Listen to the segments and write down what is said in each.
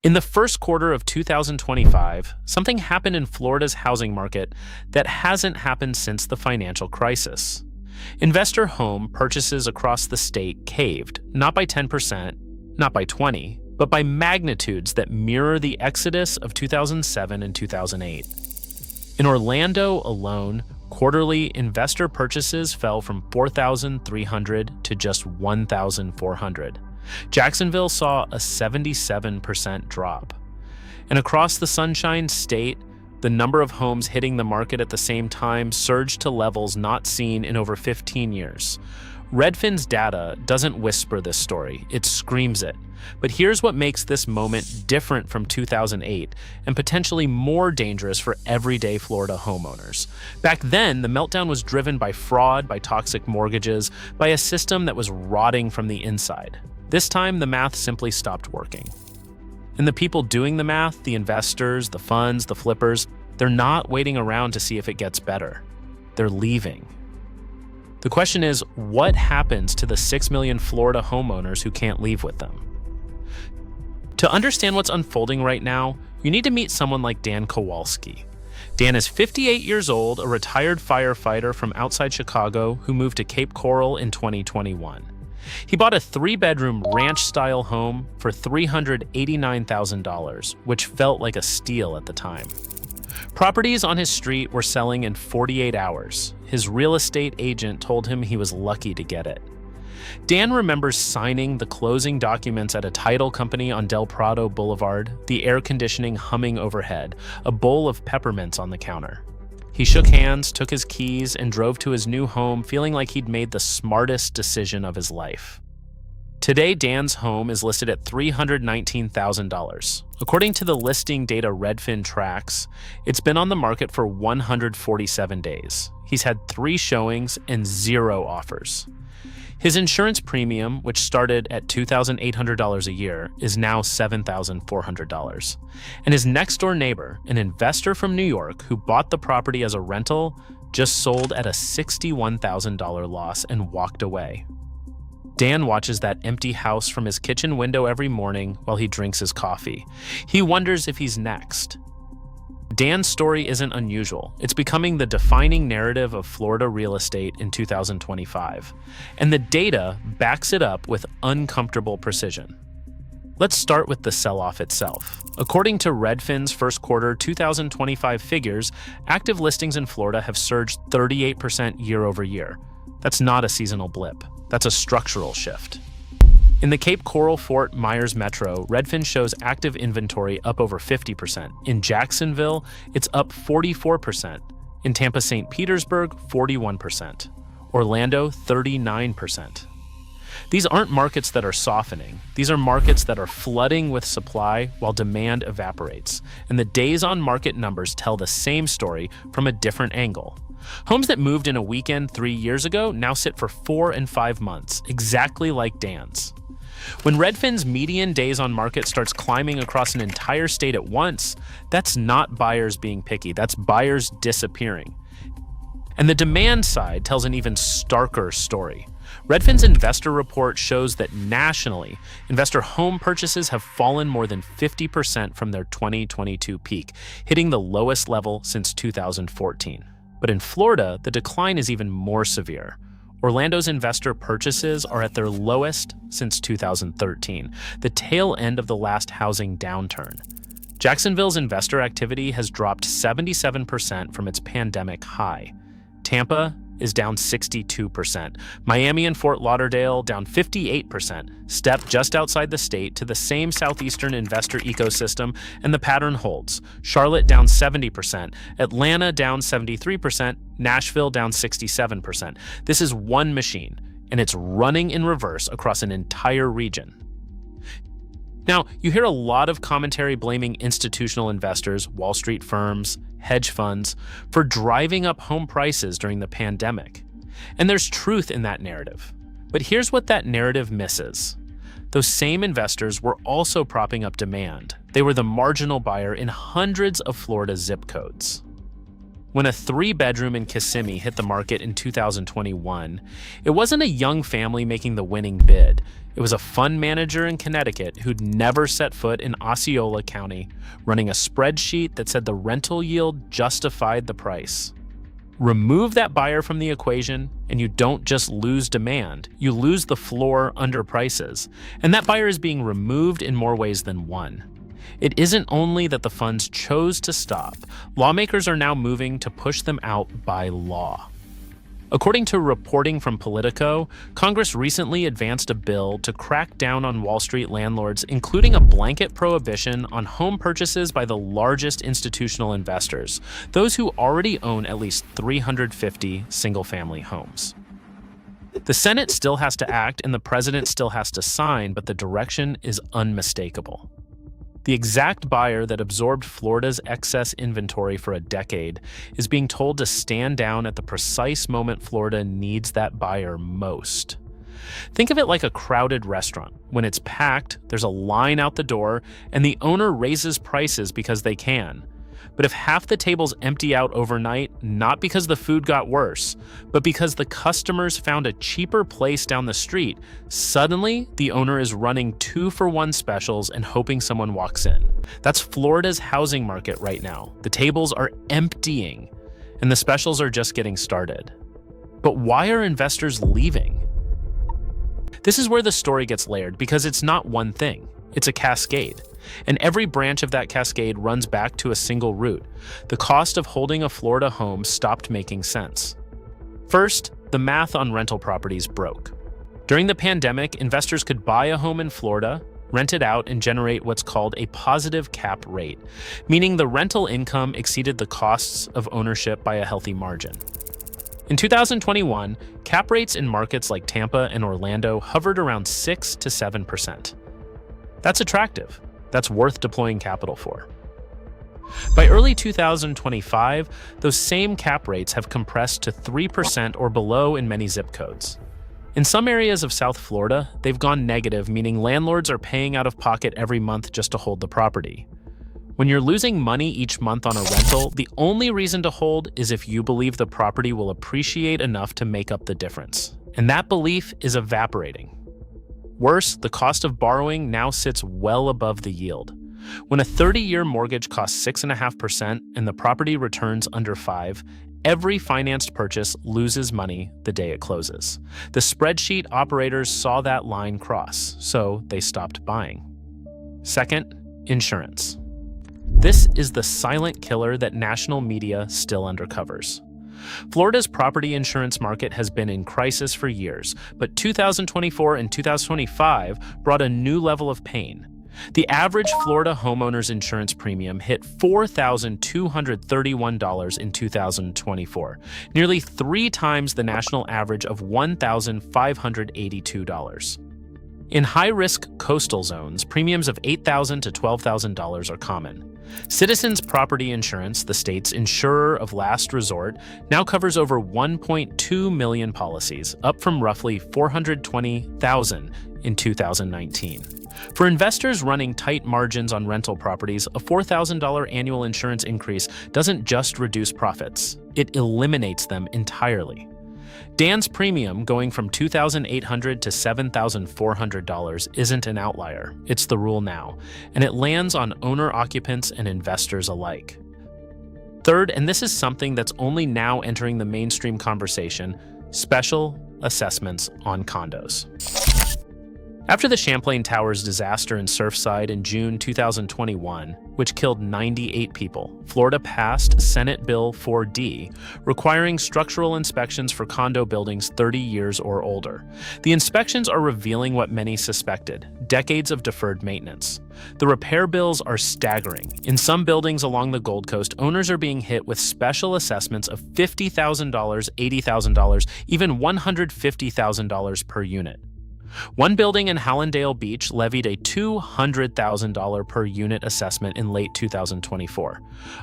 In the first quarter of 2025, something happened in Florida's housing market that hasn't happened since the financial crisis. Investor home purchases across the state caved, not by 10%, not by 20, but by magnitudes that mirror the exodus of 2007 and 2008. In Orlando alone, quarterly investor purchases fell from 4,300 to just 1,400. Jacksonville saw a 77% drop. And across the Sunshine State, the number of homes hitting the market at the same time surged to levels not seen in over 15 years. Redfin's data doesn't whisper this story, it screams it. But here's what makes this moment different from 2008 and potentially more dangerous for everyday Florida homeowners. Back then, the meltdown was driven by fraud, by toxic mortgages, by a system that was rotting from the inside. This time, the math simply stopped working. And the people doing the math, the investors, the funds, the flippers, they're not waiting around to see if it gets better. They're leaving. The question is, what happens to the 6 million Florida homeowners who can't leave with them? To understand what's unfolding right now, you need to meet someone like Dan Kowalski. Dan is 58 years old, a retired firefighter from outside Chicago who moved to Cape Coral in 2021. He bought a 3-bedroom ranch-style home for $389,000, which felt like a steal at the time. Properties on his street were selling in 48 hours. His real estate agent told him he was lucky to get it. Dan remembers signing the closing documents at a title company on Del Prado Boulevard, the air conditioning humming overhead, a bowl of peppermints on the counter. He shook hands, took his keys, and drove to his new home feeling like he'd made the smartest decision of his life. Today, Dan's home is listed at $319,000. According to the listing data Redfin tracks, it's been on the market for 147 days. He's had 3 showings and 0 offers. His insurance premium, which started at $2,800 a year, is now $7,400. And his next-door neighbor, an investor from New York who bought the property as a rental, just sold at a $61,000 loss and walked away. Dan watches that empty house from his kitchen window every morning while he drinks his coffee. He wonders if he's next. Dan's story isn't unusual. It's becoming the defining narrative of Florida real estate in 2025. And the data backs it up with uncomfortable precision. Let's start with the sell-off itself. According to Redfin's first quarter 2025 figures, active listings in Florida have surged 38% year over year. That's not a seasonal blip. That's a structural shift. In the Cape Coral Fort Myers Metro, Redfin shows active inventory up over 50%. In Jacksonville, it's up 44%. In Tampa, St. Petersburg, 41%. Orlando, 39%. These aren't markets that are softening. These are markets that are flooding with supply while demand evaporates. And the days on market numbers tell the same story from a different angle. Homes that moved in a weekend 3 years ago now sit for 4 and 5 months, exactly like Dan's. When Redfin's median days on market starts climbing across an entire state at once, that's not buyers being picky, that's buyers disappearing. And the demand side tells an even starker story. Redfin's investor report shows that nationally, investor home purchases have fallen more than 50% from their 2022 peak, hitting the lowest level since 2014. But in Florida, the decline is even more severe. Orlando's investor purchases are at their lowest since 2013, the tail end of the last housing downturn. Jacksonville's investor activity has dropped 77% from its pandemic high. Tampa is down 62%. Miami and Fort Lauderdale down 58%, step just outside the state to the same southeastern investor ecosystem, and the pattern holds. Charlotte down 70%, Atlanta down 73%, Nashville down 67%. This is one machine, and it's running in reverse across an entire region. Now, you hear a lot of commentary blaming institutional investors, Wall Street firms, hedge funds, for driving up home prices during the pandemic. And there's truth in that narrative. But here's what that narrative misses. Those same investors were also propping up demand. They were the marginal buyer in hundreds of Florida zip codes. When a 3-bedroom in Kissimmee hit the market in 2021, it wasn't a young family making the winning bid. It was a fund manager in Connecticut who'd never set foot in Osceola County, running a spreadsheet that said the rental yield justified the price. Remove that buyer from the equation, and you don't just lose demand, you lose the floor under prices. And that buyer is being removed in more ways than one. It isn't only that the funds chose to stop, lawmakers are now moving to push them out by law. According to reporting from Politico, Congress recently advanced a bill to crack down on Wall Street landlords, including a blanket prohibition on home purchases by the largest institutional investors, those who already own at least 350 single-family homes. The Senate still has to act and the president still has to sign, but the direction is unmistakable. The exact buyer that absorbed Florida's excess inventory for a decade is being told to stand down at the precise moment Florida needs that buyer most. Think of it like a crowded restaurant. When it's packed, there's a line out the door, and the owner raises prices because they can. But if half the tables empty out overnight, not because the food got worse, but because the customers found a cheaper place down the street, suddenly the owner is running 2-for-1 specials and hoping someone walks in. That's Florida's housing market right now. The tables are emptying, and the specials are just getting started. But why are investors leaving? This is where the story gets layered, because it's not one thing. It's a cascade. And every branch of that cascade runs back to a single root. The cost of holding a Florida home stopped making sense. First, the math on rental properties broke. During the pandemic, investors could buy a home in Florida, rent it out, and generate what's called a positive cap rate, meaning the rental income exceeded the costs of ownership by a healthy margin. In 2021, cap rates in markets like Tampa and Orlando hovered around 6 to 7%. That's attractive. That's worth deploying capital for. By early 2025, those same cap rates have compressed to 3% or below in many zip codes. In some areas of South Florida, they've gone negative, meaning landlords are paying out of pocket every month just to hold the property. When you're losing money each month on a rental, the only reason to hold is if you believe the property will appreciate enough to make up the difference. And that belief is evaporating. Worse, the cost of borrowing now sits well above the yield. When a 30-year mortgage costs 6.5% and the property returns under 5%, every financed purchase loses money the day it closes. The spreadsheet operators saw that line cross, so they stopped buying. Second, insurance. This is the silent killer that national media still undercovers. Florida's property insurance market has been in crisis for years, but 2024 and 2025 brought a new level of pain. The average Florida homeowners insurance premium hit $4,231 in 2024, nearly 3 times the national average of $1,582. In high-risk coastal zones, premiums of $8,000 to $12,000 are common. Citizens Property Insurance, the state's insurer of last resort, now covers over 1.2 million policies, up from roughly 420,000 in 2019. For investors running tight margins on rental properties, a $4,000 annual insurance increase doesn't just reduce profits, it eliminates them entirely. Dan's premium going from $2,800 to $7,400 isn't an outlier, it's the rule now, and it lands on owner-occupants and investors alike. Third, and this is something that's only now entering the mainstream conversation, special assessments on condos. After the Champlain Towers disaster in Surfside in June 2021, which killed 98 people, Florida passed Senate Bill 4D, requiring structural inspections for condo buildings 30 years or older. The inspections are revealing what many suspected: decades of deferred maintenance. The repair bills are staggering. In some buildings along the Gold Coast, owners are being hit with special assessments of $50,000, $80,000, even $150,000 per unit. One building in Hallandale Beach levied a $200,000 per unit assessment in late 2024.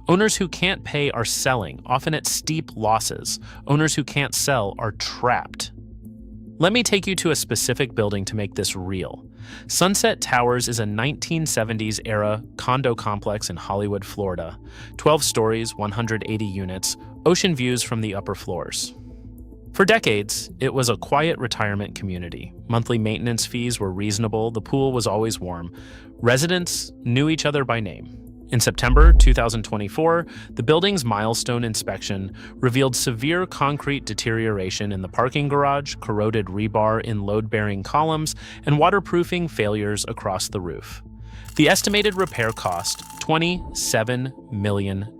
Owners who can't pay are selling, often at steep losses. Owners who can't sell are trapped. Let me take you to a specific building to make this real. Sunset Towers is a 1970s-era condo complex in Hollywood, Florida. 12 stories, 180 units, ocean views from the upper floors. For decades, it was a quiet retirement community. Monthly maintenance fees were reasonable, the pool was always warm. Residents knew each other by name. In September 2024, the building's milestone inspection revealed severe concrete deterioration in the parking garage, corroded rebar in load-bearing columns, and waterproofing failures across the roof. The estimated repair cost, $27 million.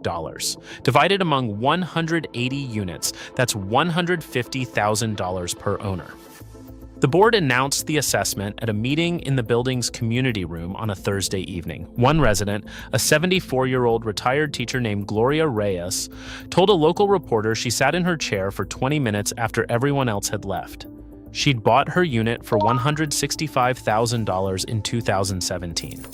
Divided among 180 units, that's $150,000 per owner. The board announced the assessment at a meeting in the building's community room on a Thursday evening. One resident, a 74-year-old retired teacher named Gloria Reyes, told a local reporter she sat in her chair for 20 minutes after everyone else had left. She'd bought her unit for $165,000 in 2017.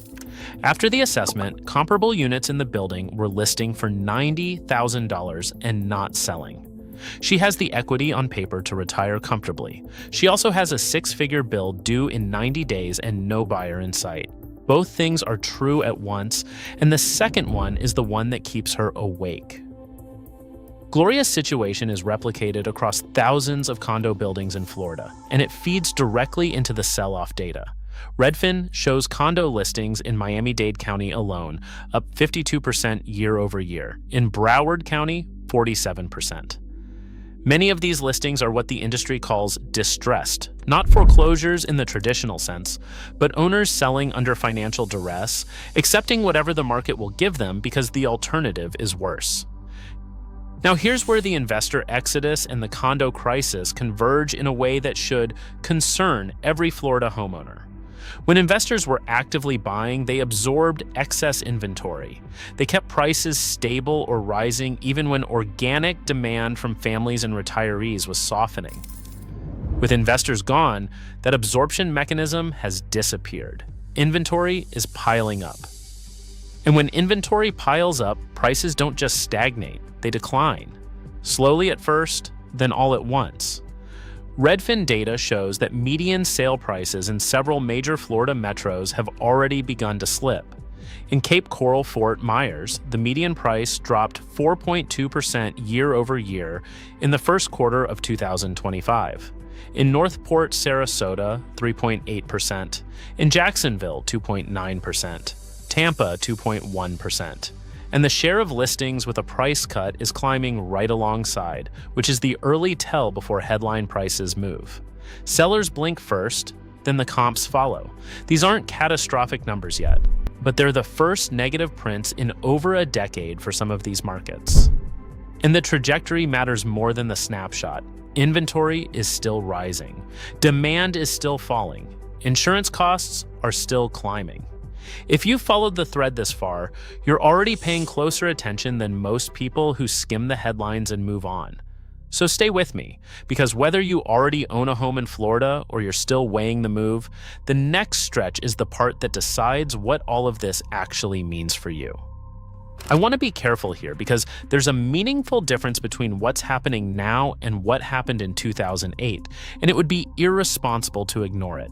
After the assessment, comparable units in the building were listing for $90,000 and not selling. She has the equity on paper to retire comfortably. She also has a six-figure bill due in 90 days and no buyer in sight. Both things are true at once, and the second one is the one that keeps her awake. Gloria's situation is replicated across thousands of condo buildings in Florida, and it feeds directly into the sell-off data. Redfin shows condo listings in Miami-Dade County alone up 52% year over year. In Broward County, 47%. Many of these listings are what the industry calls distressed, not foreclosures in the traditional sense, but owners selling under financial duress, accepting whatever the market will give them because the alternative is worse. Now here's where the investor exodus and the condo crisis converge in a way that should concern every Florida homeowner. When investors were actively buying, they absorbed excess inventory. They kept prices stable or rising even when organic demand from families and retirees was softening. With investors gone, that absorption mechanism has disappeared. Inventory is piling up. And when inventory piles up, prices don't just stagnate, they decline. Slowly at first, then all at once. Redfin data shows that median sale prices in several major Florida metros have already begun to slip. In Cape Coral, Fort Myers, the median price dropped 4.2% year over year in the first quarter of 2025. In Northport, Sarasota, 3.8%. In Jacksonville, 2.9%. Tampa, 2.1%. And the share of listings with a price cut is climbing right alongside, which is the early tell before headline prices move. Sellers blink first, then the comps follow. These aren't catastrophic numbers yet, but they're the first negative prints in over a decade for some of these markets. And the trajectory matters more than the snapshot. Inventory is still rising. Demand is still falling. Insurance costs are still climbing. If you've followed the thread this far, you're already paying closer attention than most people who skim the headlines and move on. So stay with me, because whether you already own a home in Florida or you're still weighing the move, the next stretch is the part that decides what all of this actually means for you. I want to be careful here because there's a meaningful difference between what's happening now and what happened in 2008, and it would be irresponsible to ignore it.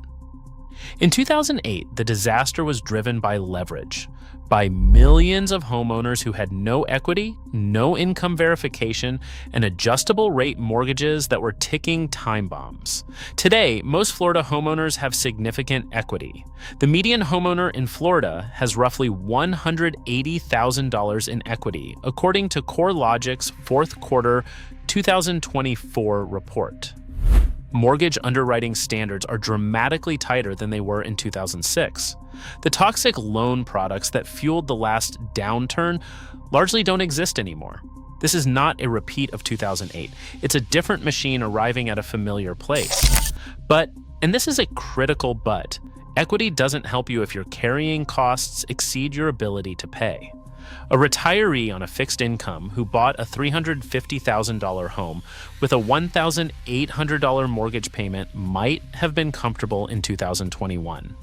In 2008, the disaster was driven by leverage, by millions of homeowners who had no equity, no income verification, and adjustable rate mortgages that were ticking time bombs. Today, most Florida homeowners have significant equity. The median homeowner in Florida has roughly $180,000 in equity, according to CoreLogic's fourth quarter 2024 report. Mortgage underwriting standards are dramatically tighter than they were in 2006. The toxic loan products that fueled the last downturn largely don't exist anymore. This is not a repeat of 2008. It's a different machine arriving at a familiar place. But, and this is a critical but, equity doesn't help you if your carrying costs exceed your ability to pay. A retiree on a fixed income who bought a $350,000 home with a $1,800 mortgage payment might have been comfortable in 2021.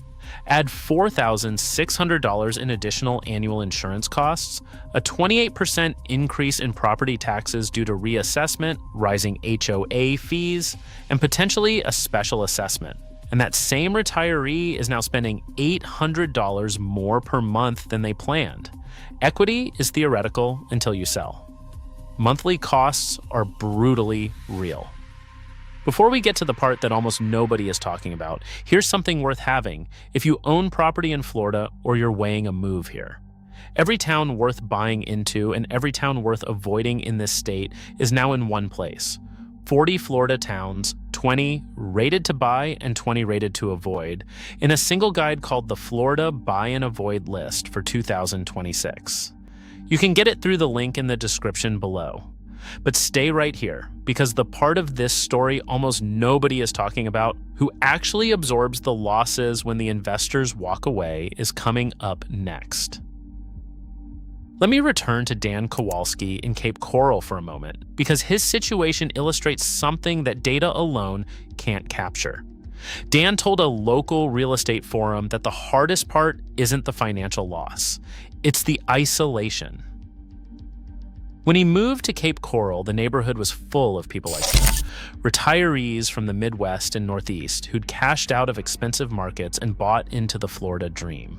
Add $4,600 in additional annual insurance costs, a 28% increase in property taxes due to reassessment, rising HOA fees, and potentially a special assessment. And that same retiree is now spending $800 more per month than they planned. Equity is theoretical until you sell. Monthly costs are brutally real. Before we get to the part that almost nobody is talking about, here's something worth having if you own property in Florida or you're weighing a move here. Every town worth buying into and every town worth avoiding in this state is now in one place. 40 Florida towns, 20 rated to buy and 20 rated to avoid, in a single guide called the Florida Buy and Avoid List for 2026. You can get it through the link in the description below. But stay right here, because the part of this story almost nobody is talking about, who actually absorbs the losses when the investors walk away, is coming up next. Let me return to Dan Kowalski in Cape Coral for a moment, because his situation illustrates something that data alone can't capture. Dan told a local real estate forum that the hardest part isn't the financial loss, it's the isolation. When he moved to Cape Coral, the neighborhood was full of people like him, retirees from the Midwest and Northeast who'd cashed out of expensive markets and bought into the Florida dream.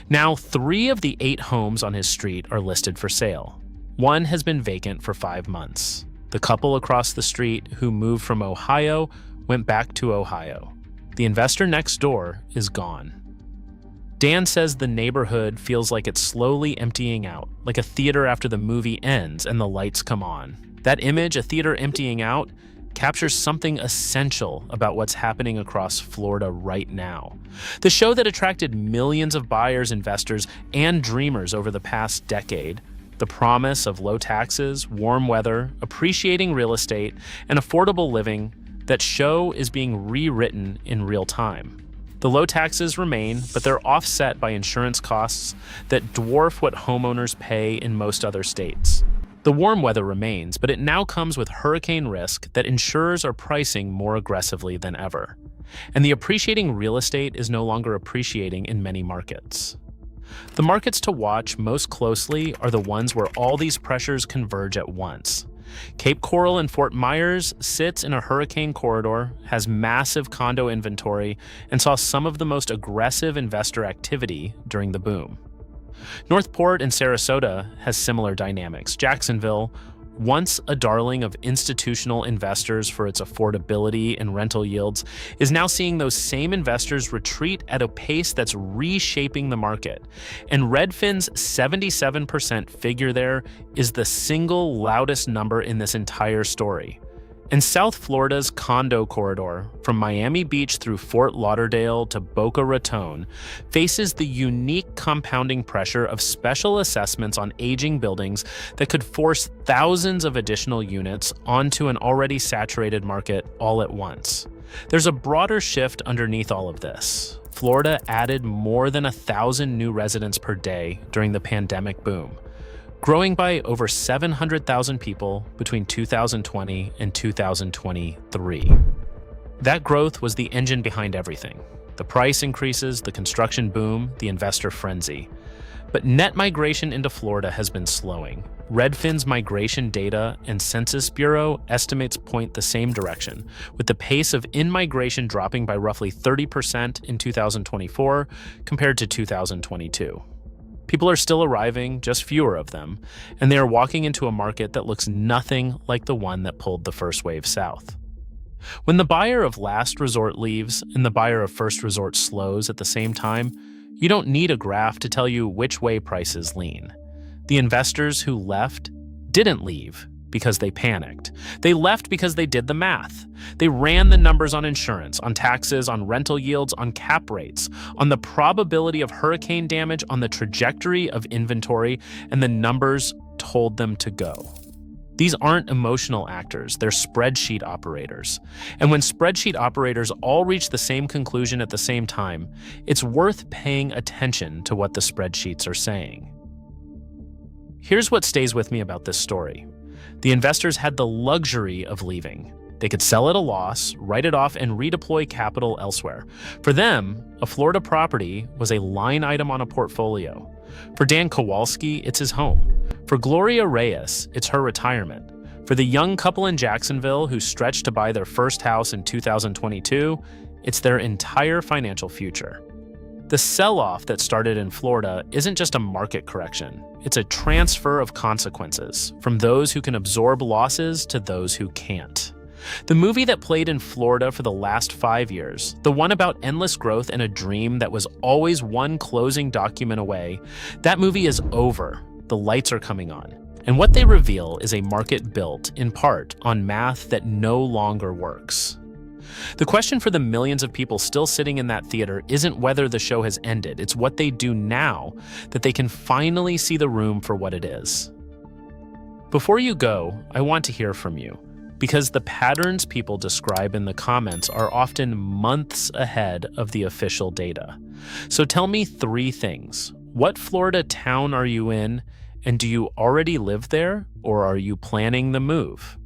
Now, 3 of the 8 homes on his street are listed for sale. One has been vacant for 5 months. The couple across the street who moved from Ohio went back to Ohio. The investor next door is gone. Dan says the neighborhood feels like it's slowly emptying out, like a theater after the movie ends and the lights come on. That image, a theater emptying out, captures something essential about what's happening across Florida right now. The show that attracted millions of buyers, investors, and dreamers over the past decade, the promise of low taxes, warm weather, appreciating real estate, and affordable living, that show is being rewritten in real time. The low taxes remain, but they're offset by insurance costs that dwarf what homeowners pay in most other states. The warm weather remains, but it now comes with hurricane risk that insurers are pricing more aggressively than ever. And the appreciating real estate is no longer appreciating in many markets. The markets to watch most closely are the ones where all these pressures converge at once. Cape Coral and Fort Myers sits in a hurricane corridor, has massive condo inventory, and saw some of the most aggressive investor activity during the boom. Northport and Sarasota has similar dynamics. Jacksonville, once a darling of institutional investors for its affordability and rental yields, is now seeing those same investors retreat at a pace that's reshaping the market. And Redfin's 77% figure there is the single loudest number in this entire story. And South Florida's condo corridor, from Miami Beach through Fort Lauderdale to Boca Raton, faces the unique compounding pressure of special assessments on aging buildings that could force thousands of additional units onto an already saturated market all at once. There's a broader shift underneath all of this. Florida added more than 1,000 new residents per day during the pandemic boom, growing by over 700,000 people between 2020 and 2023. That growth was the engine behind everything. The price increases, the construction boom, the investor frenzy. But net migration into Florida has been slowing. Redfin's migration data and Census Bureau estimates point the same direction, with the pace of in-migration dropping by roughly 30% in 2024 compared to 2022. People are still arriving, just fewer of them, and they are walking into a market that looks nothing like the one that pulled the first wave south. When the buyer of last resort leaves and the buyer of first resort slows at the same time, you don't need a graph to tell you which way prices lean. The investors who left didn't leave because they panicked. They left because they did the math. They ran the numbers on insurance, on taxes, on rental yields, on cap rates, on the probability of hurricane damage, on the trajectory of inventory, and the numbers told them to go. These aren't emotional actors, they're spreadsheet operators. And when spreadsheet operators all reach the same conclusion at the same time, it's worth paying attention to what the spreadsheets are saying. Here's what stays with me about this story. The investors had the luxury of leaving. They could sell at a loss, write it off, and redeploy capital elsewhere. For them, a Florida property was a line item on a portfolio. For Dan Kowalski, it's his home. For Gloria Reyes, it's her retirement. For the young couple in Jacksonville who stretched to buy their first house in 2022, it's their entire financial future. The sell-off that started in Florida isn't just a market correction. It's a transfer of consequences from those who can absorb losses to those who can't. The movie that played in Florida for the last 5 years, the one about endless growth and a dream that was always one closing document away, that movie is over. The lights are coming on. And what they reveal is a market built, in part, on math that no longer works. The question for the millions of people still sitting in that theater isn't whether the show has ended, it's what they do now that they can finally see the room for what it is. Before you go, I want to hear from you, because the patterns people describe in the comments are often months ahead of the official data. So tell me 3 things. What Florida town are you in, and do you already live there, or are you planning the move?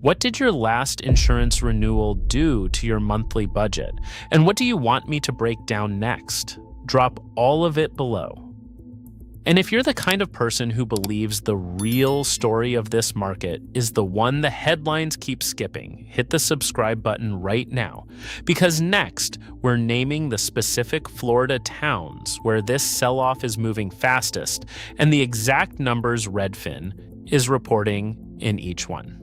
What did your last insurance renewal do to your monthly budget? And what do you want me to break down next? Drop all of it below. And if you're the kind of person who believes the real story of this market is the one the headlines keep skipping, hit the subscribe button right now. Because next, we're naming the specific Florida towns where this sell-off is moving fastest and the exact numbers Redfin is reporting in each one.